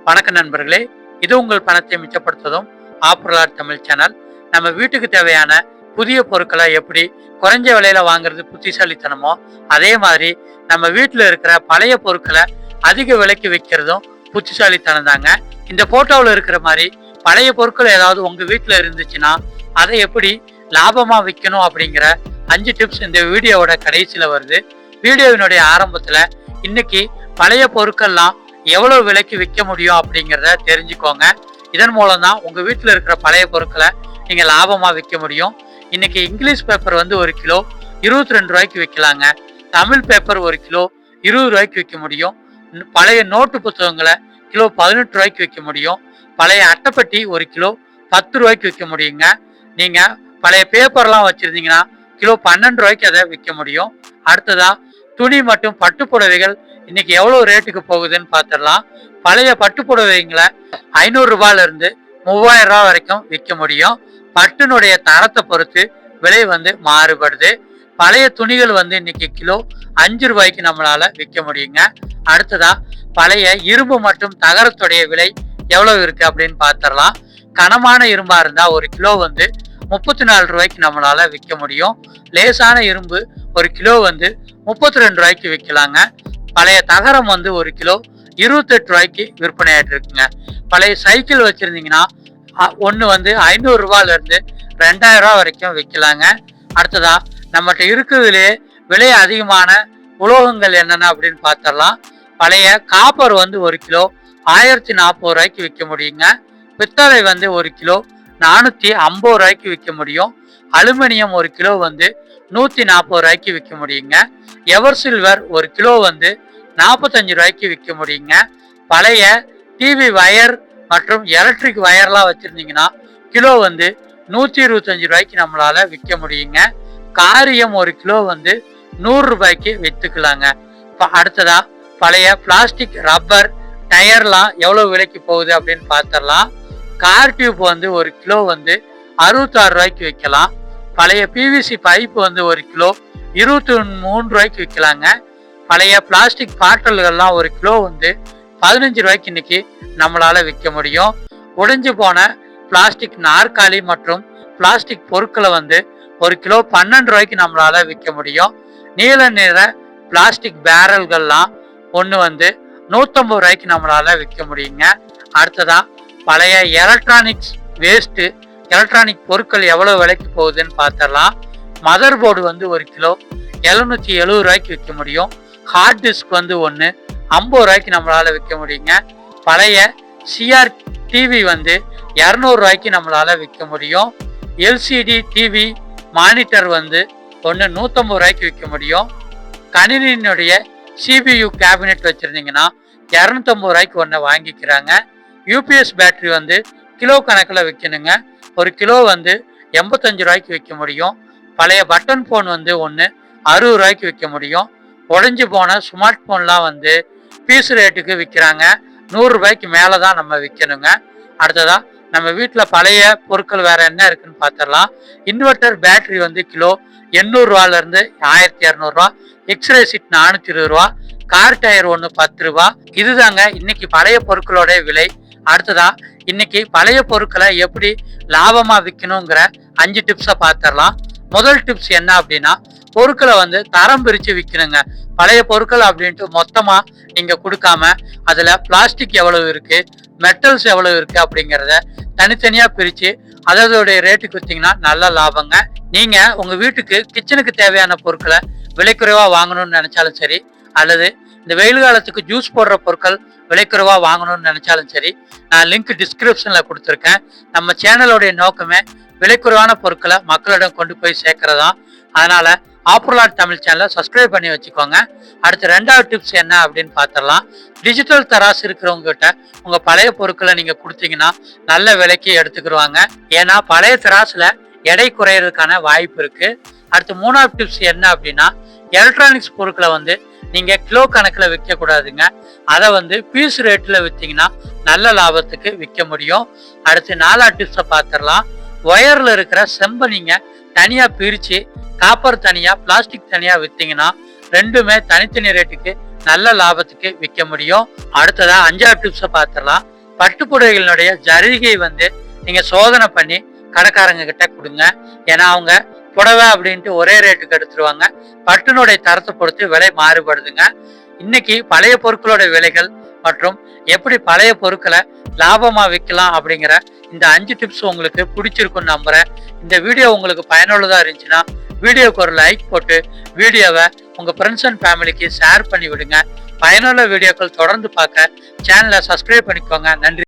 வணக்க நண்பர்களே, இது உங்கள் பணத்தை மிச்சப்படுத்துவதும் ஆப்ரலாட் தமிழ் சேனல். நம்ம வீட்டுக்கு தேவையான புதிய பொருட்களை எப்படி குறைஞ்ச விலையில வாங்குறது புத்திசாலித்தனமோ, அதே மாதிரி நம்ம வீட்டில் இருக்கிற பழைய பொருட்களை அதிக விலைக்கு விற்கிறதும் புத்திசாலித்தனம் தாங்க. இந்த போட்டோவில் இருக்கிற மாதிரி பழைய பொருட்கள் ஏதாவது உங்க வீட்டில் இருந்துச்சுன்னா அதை எப்படி லாபமா விற்கணும் அப்படிங்கிற 5 டிப்ஸ் இந்த வீடியோவோட கடைசியில வருது. வீடியோவினுடைய ஆரம்பத்துல இன்னைக்கு பழைய பொருட்கள்லாம் எவ்வளவு விலைக்கு விற்க முடியும் அப்படிங்கிறத தெரிஞ்சுக்கோங்க. இதன் மூலம் தான் உங்க வீட்டில் இருக்கிற பழைய பொருட்களை நீங்க லாபமா விற்க முடியும். இன்னைக்கு இங்கிலீஷ் பேப்பர் வந்து 1 கிலோ 22 ரூபாய்க்கு விற்கலாங்க. தமிழ் பேப்பர் 1 கிலோ 20 ரூபாய்க்கு விற்க முடியும். பழைய நோட்டு புத்தகங்களை கிலோ 18 ரூபாய்க்கு விற்க முடியும். பழைய அட்டைப்பெட்டி 1 கிலோ 10 ரூபாய்க்கு விற்க முடியுங்க. நீங்க பழைய பேப்பர்லாம் வச்சிருந்தீங்கன்னா கிலோ 12 ரூபாய்க்கு அதை விற்க முடியும். அடுத்ததா துணி மற்றும் பட்டு புடவைகள் இன்னைக்கு எவ்வளவு ரேட்டுக்கு போகுதுன்னு பார்த்துடலாம். பழைய பட்டு புடவைங்களை 500 ரூபாயில இருந்து 3000 ரூபாய் வரைக்கும் விற்க முடியும். பட்டுனுடைய தரத்தை பொறுத்து விலை வந்து மாறுபடுது. பழைய துணிகள் வந்து இன்னைக்கு கிலோ 5 ரூபாய்க்கு நம்மளால விற்க முடியுங்க. அடுத்ததா பழைய இரும்பு மற்றும் தகரத்துடைய விலை எவ்வளவு இருக்கு அப்படின்னு பார்த்துடலாம். கனமான இரும்பா இருந்தா 1 கிலோ வந்து 34 ரூபாய்க்கு நம்மளால விற்க முடியும். லேசான இரும்பு 1 கிலோ வந்து 32 ரூபாய்க்கு விற்கலாங்க. பழைய தகரம் வந்து 1 கிலோ 28 ரூபாய்க்கு விற்பனை ஆயிட்டு இருக்குங்க. பழைய சைக்கிள் வச்சிருந்தீங்கன்னா ஒன்று வந்து 500 ரூபாயில இருந்து 2000 ரூபாய் வரைக்கும் விற்கலாங்க. அடுத்ததா நம்மகிட்ட இருக்கிறதுலேயே விலை அதிகமான உலோகங்கள் என்னென்ன அப்படின்னு பார்த்துடலாம். பழைய காப்பர் வந்து 1 கிலோ 1040 ரூபாய்க்கு விற்க முடியுங்க. பித்தளை வந்து 1 கிலோ 450 ரூபாய்க்கு விற்க முடியும். அலுமினியம் 1 கிலோ வந்து 140 ரூபாய்க்கு விற்க முடியுங்க. எவர் சில்வர் 1 கிலோ வந்து 45 ரூபாய்க்கு விற்க முடியுங்க. பழைய டிவி வயர் மற்றும் எலக்ட்ரிக் வயர்லாம் வச்சிருந்தீங்கன்னா கிலோ வந்து 125 ரூபாய்க்கு நம்மளால விற்க முடியுங்க. காரியம் 1 கிலோ வந்து 100 ரூபாய்க்கு விற்றுக்கலாங்க. அடுத்ததா பழைய பிளாஸ்டிக் ரப்பர் டயர்லாம் எவ்வளவு விலைக்கு போகுது அப்படின்னு பார்த்துடலாம். கார் டியூப் வந்து 1 கிலோ வந்து 66 ரூபாய்க்கு விற்கலாம். பழைய பிவிசி பைப் வந்து 1 கிலோ 23 ரூபாய்க்கு விற்கலாங்க. பழைய பிளாஸ்டிக் பாட்டில்கள்லாம் 1 கிலோ வந்து 15 ரூபாய்க்கு இன்னைக்கு நம்மளால விற்க முடியும். உடைஞ்சு போன பிளாஸ்டிக் நாற்காலி மற்றும் பிளாஸ்டிக் பொருட்களை வந்து 1 கிலோ 12 ரூபாய்க்கு நம்மளால விற்க முடியும். நீல நிற பிளாஸ்டிக் பேரல்கள்லாம் ஒன்று வந்து 150 ரூபாய்க்கு நம்மளால விற்க முடியுங்க. அடுத்ததா பழைய எலக்ட்ரானிக்ஸ் வேஸ்ட்டு எலக்ட்ரானிக் பொருட்கள் எவ்வளவு விலைக்கு போகுதுன்னு பார்த்துடலாம். மதர் போர்டு வந்து 1 கிலோ 770 ரூபாய்க்கு விற்க முடியும். ஹார்ட் டிஸ்க் வந்து 1 50 ரூபாய்க்கு நம்மளால விற்க முடியுங்க. பழைய சிஆர் டிவி வந்து 200 ரூபாய்க்கு நம்மளால விற்க முடியும். எல்சிடி டிவி மானிட்டர் வந்து 150 ரூபாய்க்கு விற்க முடியும். கணினியினுடைய சிபியு கேபினெட் வச்சிருந்தீங்கன்னா 250 ரூபாய்க்கு ஒன்று வாங்கிக்கிறாங்க. யூபிஎஸ் பேட்டரி வந்து கிலோ கணக்கில் விற்கணுங்க. 1 கிலோ வந்து 85 ரூபாய்க்கு விற்க முடியும். பழைய பட்டன் ஃபோன் வந்து 60 ரூபாய்க்கு விற்க முடியும். உடஞ்சி போன ஸ்மார்ட் ஃபோன்லாம் வந்து பீஸ் ரேட்டுக்கு விற்கிறாங்க. 100 ரூபாய்க்கு மேலே தான் நம்ம விற்கணுங்க. அடுத்ததா நம்ம வீட்டில் பழைய பொருட்கள் வேற என்ன இருக்குன்னு பார்த்துடலாம். இன்வெர்டர் பேட்டரி வந்து கிலோ 800 ரூபாயிலிருந்து 1200 ரூபா. எக்ஸ்ரே சீட் 420 ரூபா. கார் டயர் 1 10 ரூபா. இதுதாங்க இன்னைக்கு பழைய பொருட்களோட விலை. அடுத்ததா இன்னைக்கு பழைய பொருட்களை எப்படி லாபமா விற்கணுங்கிற 5 டிப்ஸை பார்த்துடலாம். முதல் டிப்ஸ் என்ன அப்படின்னா, பொருட்களை வந்து தரம் பிரித்து விற்கணுங்க. பழைய பொருட்கள் அப்படின்ட்டு மொத்தமா நீங்க கொடுக்காம அதுல பிளாஸ்டிக் எவ்வளவு இருக்கு, மெட்டல்ஸ் எவ்வளவு இருக்கு அப்படிங்கிறத தனித்தனியா பிரிச்சு அதோடைய ரேட்டுக்கு விற்றீங்கன்னா நல்ல லாபங்க. நீங்க உங்க வீட்டுக்கு கிச்சனுக்கு தேவையான பொருட்களை விலை குறைவா வாங்கணும்னு நினைச்சாலும் சரி, அல்லது இந்த வெயில் காலத்துக்கு ஜூஸ் போடுற பொருட்கள் விலை குறைவா வாங்கணும்னு நினைச்சாலும் சரி, நான் லிங்க் டிஸ்கிரிப்ஷன்ல கொடுத்துருக்கேன். நம்ம சேனலோடைய நோக்கமே விலை குறைவான பொருட்களை மக்களிடம் கொண்டு போய் சேர்க்கறதா. அதனால ஆப்ரலாட் தமிழ் சேனலை சப்ஸ்கிரைப் பண்ணி வச்சுக்கோங்க. அடுத்து 2வது டிப்ஸ் என்ன அப்படின்னு பார்த்துடலாம். டிஜிட்டல் தராசு இருக்கிறவங்க கிட்ட உங்க பழைய பொருட்களை நீங்க கொடுத்தீங்கன்னா நல்ல விலைக்கு எடுத்துக்கிடுவாங்க. ஏன்னா பழைய தராசுல எடை குறையறதுக்கான வாய்ப்பு இருக்கு. அடுத்து 3வது டிப்ஸ் என்ன அப்படின்னா, எலக்ட்ரானிக்ஸ் பொருட்களை வந்து நீங்க கிலோ கணக்கில் விற்க கூடாதுங்க. அதை வந்து பீஸ் ரேட்ல விற்றீங்கன்னா நல்ல லாபத்துக்கு விற்க முடியும். அடுத்து 4வது டிப்ஸை பார்த்துடலாம். ஒயர்ல இருக்கிற செம்பை நீங்க தனியா பிரிச்சு காப்பர் தனியா பிளாஸ்டிக் தனியா விற்றீங்கன்னா ரெண்டுமே தனித்தனி ரேட்டுக்கு நல்ல லாபத்துக்கு விற்க முடியும். அடுத்ததா 5வது டிப்ஸை பார்த்துடலாம். பட்டு புடவைகளினுடைய ஜரிகை நீங்க சோதனை பண்ணி கடைக்காரங்க கிட்ட கொடுங்க. ஏன்னா அவங்க புடவை அப்படின்ட்டு ஒரே ரேட்டுக்கு எடுத்துருவாங்க. பட்டுனுடைய தரத்தை பொறுத்து விலை மாறுபடுதுங்க. இன்னைக்கு பழைய பொருட்களோட விலைகள் மற்றும் எப்படி பழைய பொருட்களை லாபமா விற்கலாம் அப்படிங்கிற இந்த 5 டிப்ஸ் உங்களுக்கு பிடிச்சிருக்குன்னு நம்புறேன். இந்த வீடியோ உங்களுக்கு பயனுள்ளதா இருந்துச்சுன்னா வீடியோக்கு ஒரு லைக் போட்டு வீடியோவை உங்க ஃப்ரெண்ட்ஸ் அண்ட் ஃபேமிலிக்கு ஷேர் பண்ணி விடுங்க. பயனுள்ள வீடியோக்கள் தொடர்ந்து பார்க்க சேனலை சப்ஸ்கிரைப் பண்ணிக்கோங்க. நன்றி.